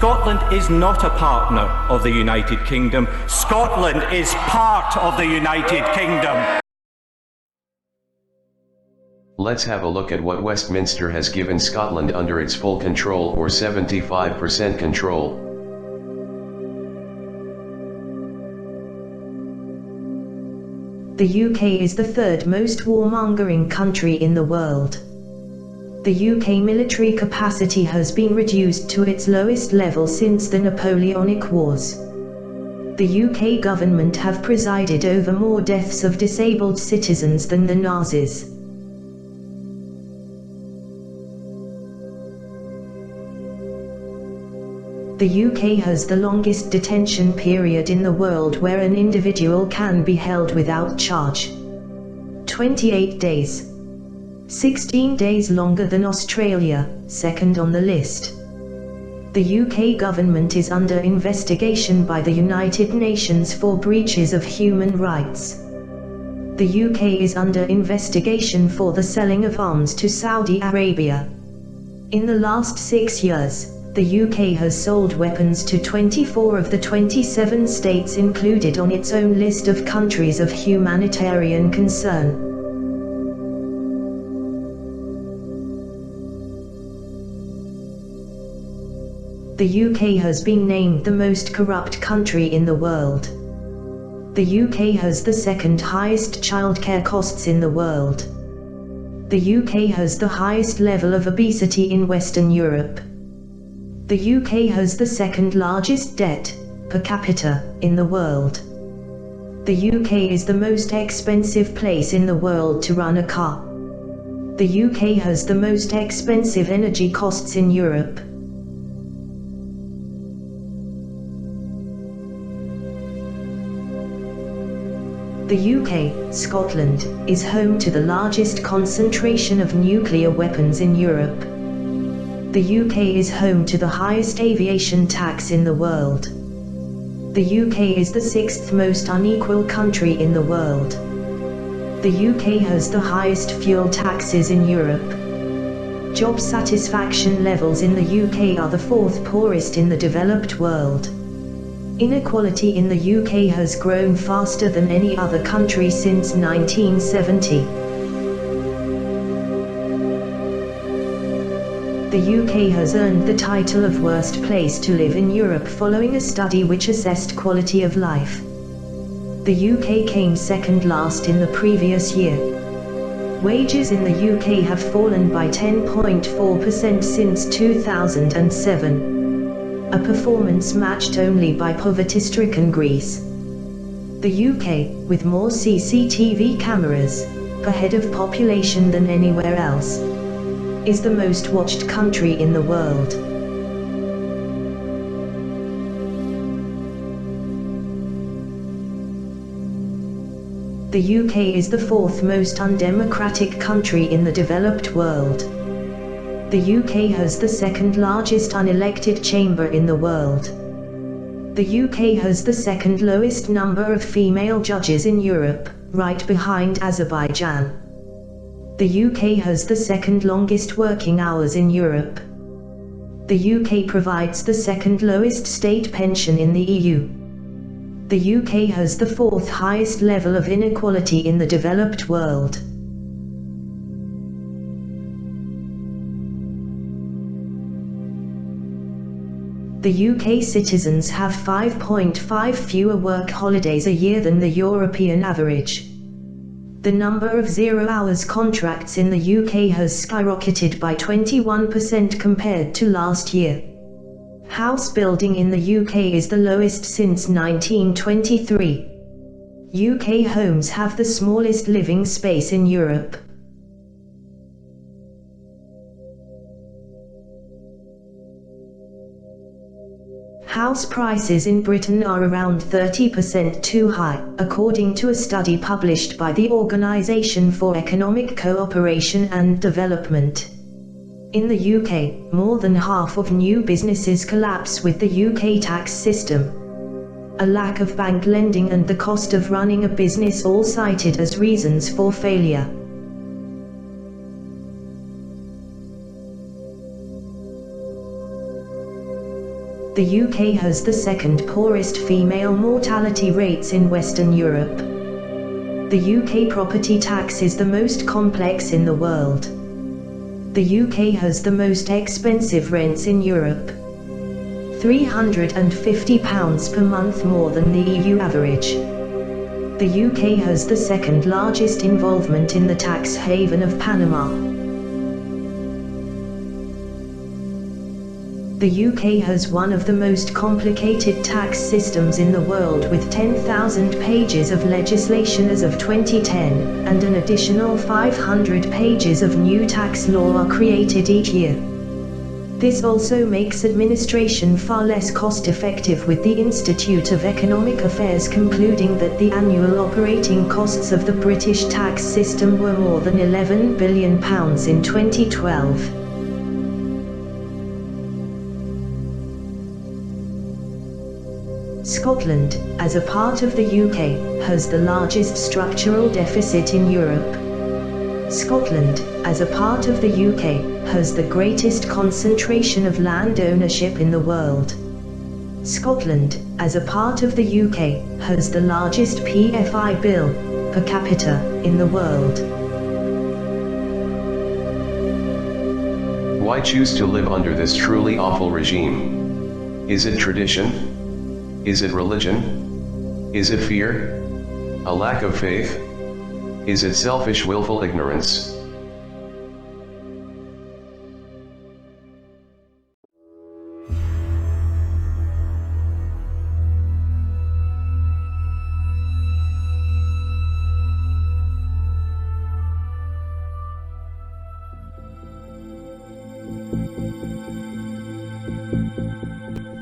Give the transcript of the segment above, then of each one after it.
Scotland is not a partner of the United Kingdom. Scotland is part of the United Kingdom. Let's have a look at what Westminster has given Scotland under its full control, or 75% control. The UK is the third most warmongering country in the world. The UK military capacity has been reduced to its lowest level since the Napoleonic Wars. The UK government have presided over more deaths of disabled citizens than the Nazis. The UK has the longest detention period in the world where an individual can be held without charge. 28 days. 16 days longer than Australia, second on the list. The UK government is under investigation by the United Nations for breaches of human rights. The UK is under investigation for the selling of arms to Saudi Arabia. In the last 6 years, the UK has sold weapons to 24 of the 27 states included on its own list of countries of humanitarian concern. The UK has been named the most corrupt country in the world. The UK has the second highest childcare costs in the world. The UK has the highest level of obesity in Western Europe. The UK has the second largest debt, per capita, in the world. The UK is the most expensive place in the world to run a car. The UK has the most expensive energy costs in Europe. The UK, Scotland, is home to the largest concentration of nuclear weapons in Europe. The UK is home to the highest aviation tax in the world. The UK is the sixth most unequal country in the world. The UK has the highest fuel taxes in Europe. Job satisfaction levels in the UK are the fourth poorest in the developed world. Inequality in the UK has grown faster than any other country since 1970. The UK has earned the title of worst place to live in Europe following a study which assessed quality of life. The UK came second last in the previous year. Wages in the UK have fallen by 10.4% since 2007. A performance matched only by poverty-stricken Greece. The UK, with more CCTV cameras per head of population than anywhere else, is the most watched country in the world. The UK is the fourth most undemocratic country in the developed world. The UK has the second largest unelected chamber in the world. The UK has the second lowest number of female judges in Europe, right behind Azerbaijan. The UK has the second longest working hours in Europe. The UK provides the second lowest state pension in the EU. The UK has the fourth highest level of inequality in the developed world. The UK citizens have 5.5 fewer work holidays a year than the European average. The number of zero-hours contracts in the UK has skyrocketed by 21% compared to last year. House building in the UK is the lowest since 1923. UK homes have the smallest living space in Europe. House prices in Britain are around 30% too high, according to a study published by the Organisation for Economic Cooperation and Development. In the UK, more than half of new businesses collapse with the UK tax system. A lack of bank lending and the cost of running a business all cited as reasons for failure. The UK has the second poorest female mortality rates in Western Europe. The UK property tax is the most complex in the world. The UK has the most expensive rents in Europe. £350 per month more than the EU average. The UK has the second largest involvement in the tax haven of Panama. The UK has one of the most complicated tax systems in the world, with 10,000 pages of legislation as of 2010, and an additional 500 pages of new tax law are created each year. This also makes administration far less cost-effective, with the Institute of Economic Affairs concluding that the annual operating costs of the British tax system were more than £11 billion in 2012. Scotland, as a part of the UK, has the largest structural deficit in Europe. Scotland, as a part of the UK, has the greatest concentration of land ownership in the world. Scotland, as a part of the UK, has the largest PFI bill, per capita, in the world. Why choose to live under this truly awful regime? Is it tradition? Is it religion? Is it fear? A lack of faith? Is it selfish, willful ignorance?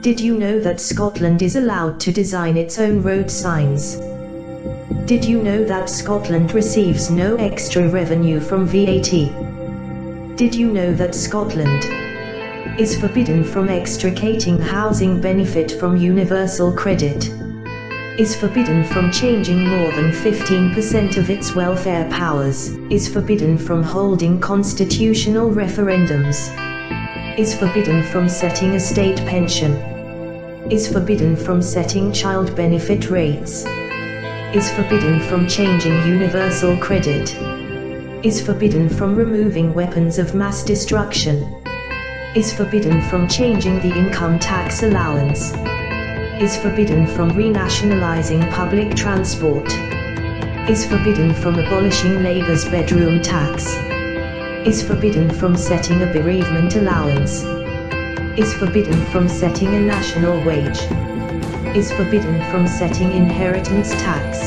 Did you know that Scotland is allowed to design its own road signs? Did you know that Scotland receives no extra revenue from VAT? Did you know that Scotland is forbidden from extricating housing benefit from universal credit? Is forbidden from changing more than 15% of its welfare powers? Is forbidden from holding constitutional referendums? Is forbidden from setting a state pension? Is forbidden from setting child benefit rates? Is forbidden from changing universal credit? Is forbidden from removing weapons of mass destruction? Is forbidden from changing the income tax allowance? Is forbidden from renationalizing public transport? Is forbidden from abolishing Labour's bedroom tax? Is forbidden from setting a bereavement allowance? Is forbidden from setting a national wage? Is forbidden from setting inheritance tax?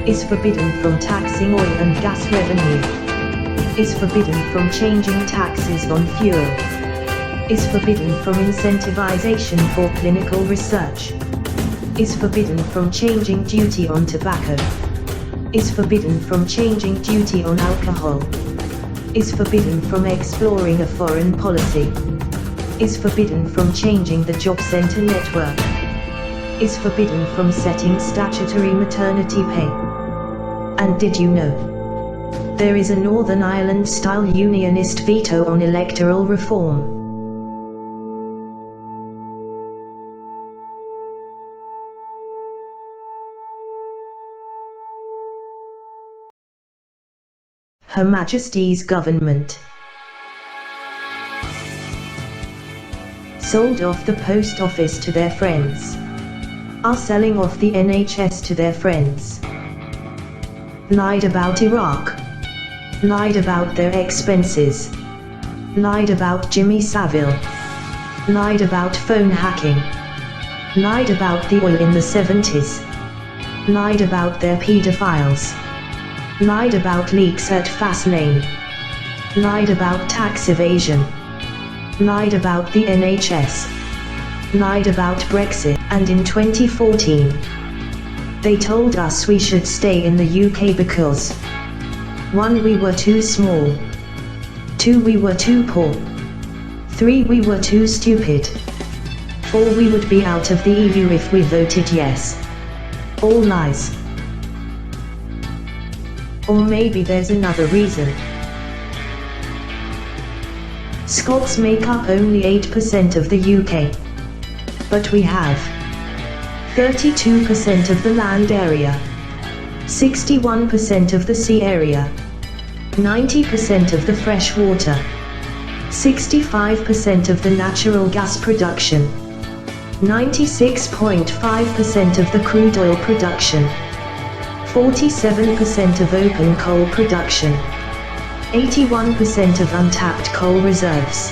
Is forbidden from taxing oil and gas revenue? Is forbidden from changing taxes on fuel? Is forbidden from incentivization for clinical research? Is forbidden from changing duty on tobacco? Is forbidden from changing duty on alcohol? Is forbidden from exploring a foreign policy? Is forbidden from changing the job centre network? Is forbidden from setting statutory maternity pay? And did you know there is a Northern Ireland-style unionist veto on electoral reform? Her Majesty's government sold off the post office to their friends, are selling off the NHS to their friends, lied about Iraq, lied about their expenses, lied about Jimmy Savile, lied about phone hacking, lied about the oil in the 70s, lied about their paedophiles, lied about leaks at Fastlane, lied about tax evasion, lied about the NHS, lied about Brexit, and in 2014, they told us we should stay in the UK because 1. We were too small, 2. We were too poor, 3. We were too stupid, 4. We would be out of the EU if we voted yes. All lies. Or maybe there's another reason. Scots make up only 8% of the UK. but we have 32% of the land area, 61% of the sea area, 90% of the fresh water, 65% of the natural gas production, 96.5% of the crude oil production, 47% of open coal production, 81% of untapped coal reserves,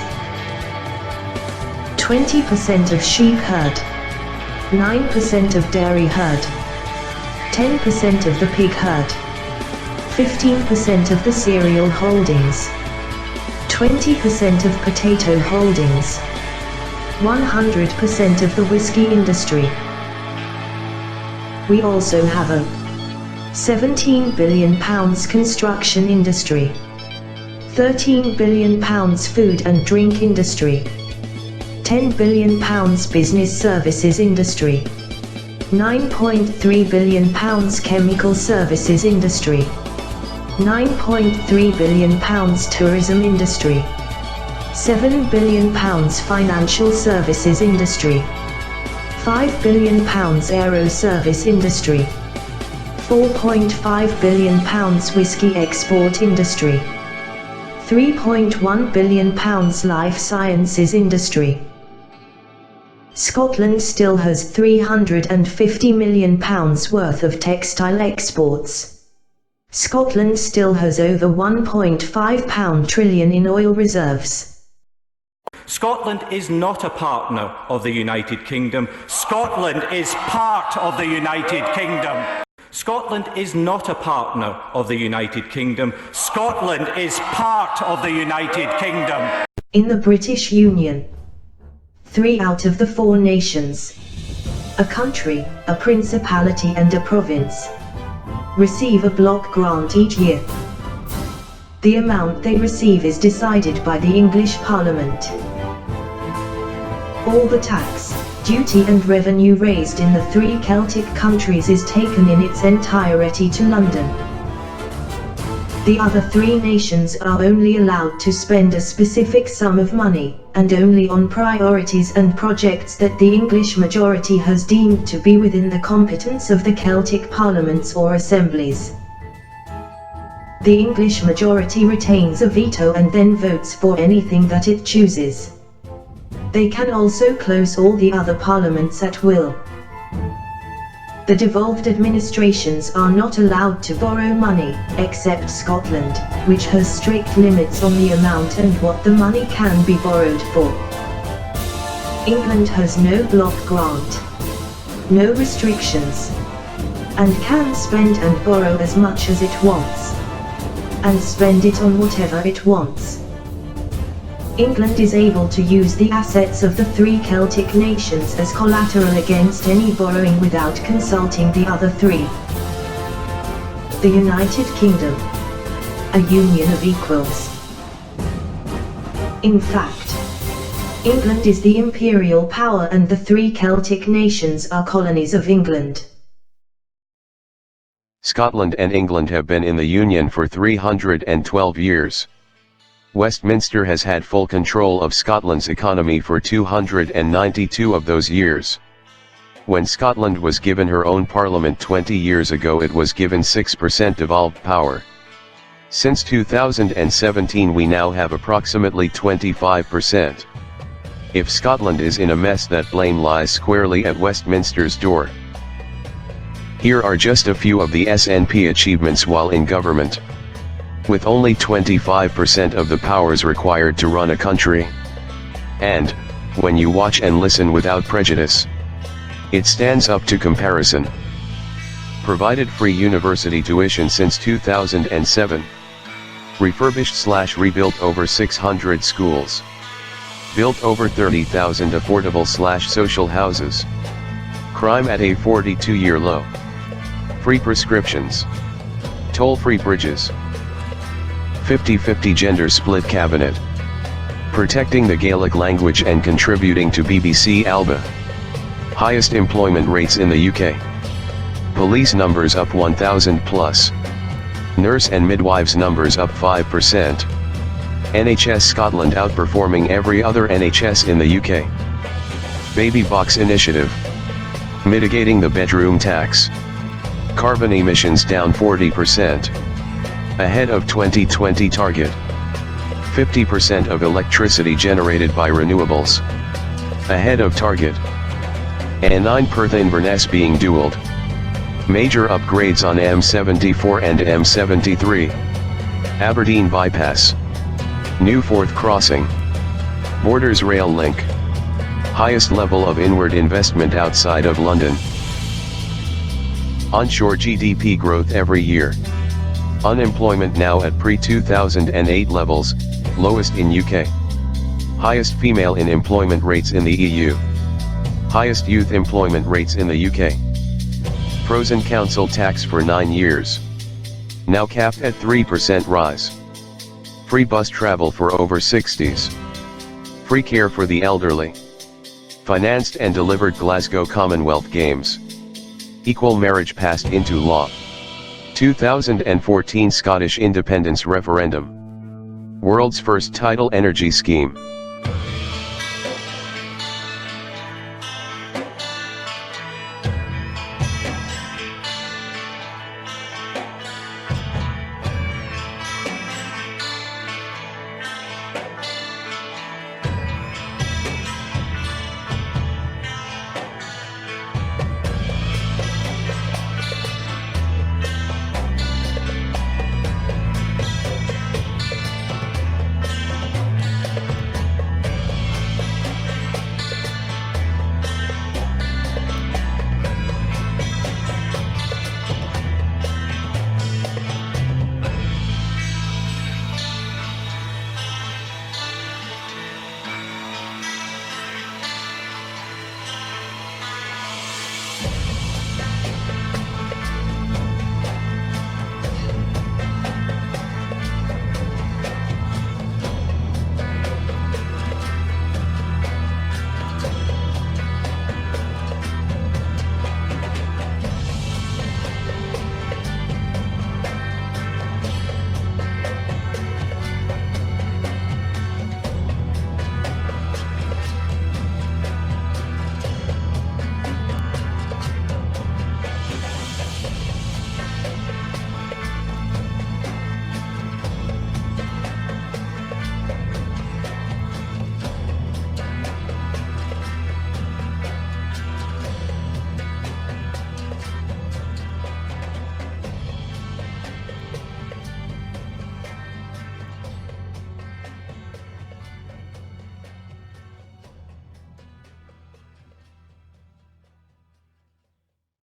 20% of sheep herd, 9% of dairy herd, 10% of the pig herd, 15% of the cereal holdings, 20% of potato holdings, 100% of the whiskey industry. We also have a £17 billion construction industry, £13 billion food and drink industry, £10 billion business services industry, £9.3 billion chemical services industry, £9.3 billion tourism industry, £7 billion financial services industry, £5 billion aero service industry, £4.5 billion whiskey export industry, £3.1 billion life sciences industry. Scotland still has £350 million worth of textile exports. Scotland still has over £1.5 trillion in oil reserves. Scotland is not a partner of the United Kingdom. Scotland is part of the United Kingdom. Scotland is not a partner of the United Kingdom. Scotland is part of the United Kingdom. In the British Union, 3 out of the 4 nations, a country, a principality and a province, receive a block grant each year. The amount they receive is decided by the English Parliament. All the tax, duty and revenue raised in the 3 Celtic countries is taken in its entirety to London. The other 3 nations are only allowed to spend a specific sum of money, and only on priorities and projects that the English majority has deemed to be within the competence of the Celtic parliaments or assemblies. The English majority retains a veto and then votes for anything that it chooses. They can also close all the other parliaments at will. The devolved administrations are not allowed to borrow money, except Scotland, which has strict limits on the amount and what the money can be borrowed for. England has no block grant, no restrictions, and can spend and borrow as much as it wants, and spend it on whatever it wants. England is able to use the assets of the 3 Celtic nations as collateral against any borrowing without consulting the other 3. The United Kingdom, a union of equals. In fact, England is the imperial power and the 3 Celtic nations are colonies of England. Scotland and England have been in the Union for 312 years. Westminster has had full control of Scotland's economy for 292 of those years. When Scotland was given her own parliament 20 years ago, it was given 6% devolved power. Since 2017 we now have approximately 25%. If Scotland is in a mess, that blame lies squarely at Westminster's door. Here are just a few of the SNP achievements while in government. With only 25% of the powers required to run a country. And, when you watch and listen without prejudice, it stands up to comparison. Provided free university tuition since 2007. Refurbished/rebuilt over 600 schools. Built over 30,000 affordable/social houses. Crime at a 42-year low. Free prescriptions. Toll-free bridges. 50-50 gender split cabinet. Protecting the Gaelic language and contributing to BBC Alba. Highest employment rates in the UK. Police numbers up 1,000 plus. Nurse and midwives numbers up 5%. NHS Scotland outperforming every other NHS in the UK. Baby Box Initiative. Mitigating the bedroom tax. Carbon emissions down 40%. Ahead of 2020 target. 50% of electricity generated by renewables. Ahead of target. A9 Perth Inverness being duelled. Major upgrades on M74 and M73. Aberdeen bypass. New Forth crossing. Borders rail link. Highest level of inward investment outside of London. Onshore GDP growth every year. Unemployment now at pre-2008 levels, lowest in UK. Highest female in employment rates in the EU. Highest youth employment rates in the UK. Pros and council tax for 9 years. Now capped at 3% rise. Free bus travel for over 60s. Free care for the elderly. Financed and delivered Glasgow Commonwealth Games. Equal marriage passed into law. 2014 Scottish independence referendum. World's first tidal energy scheme.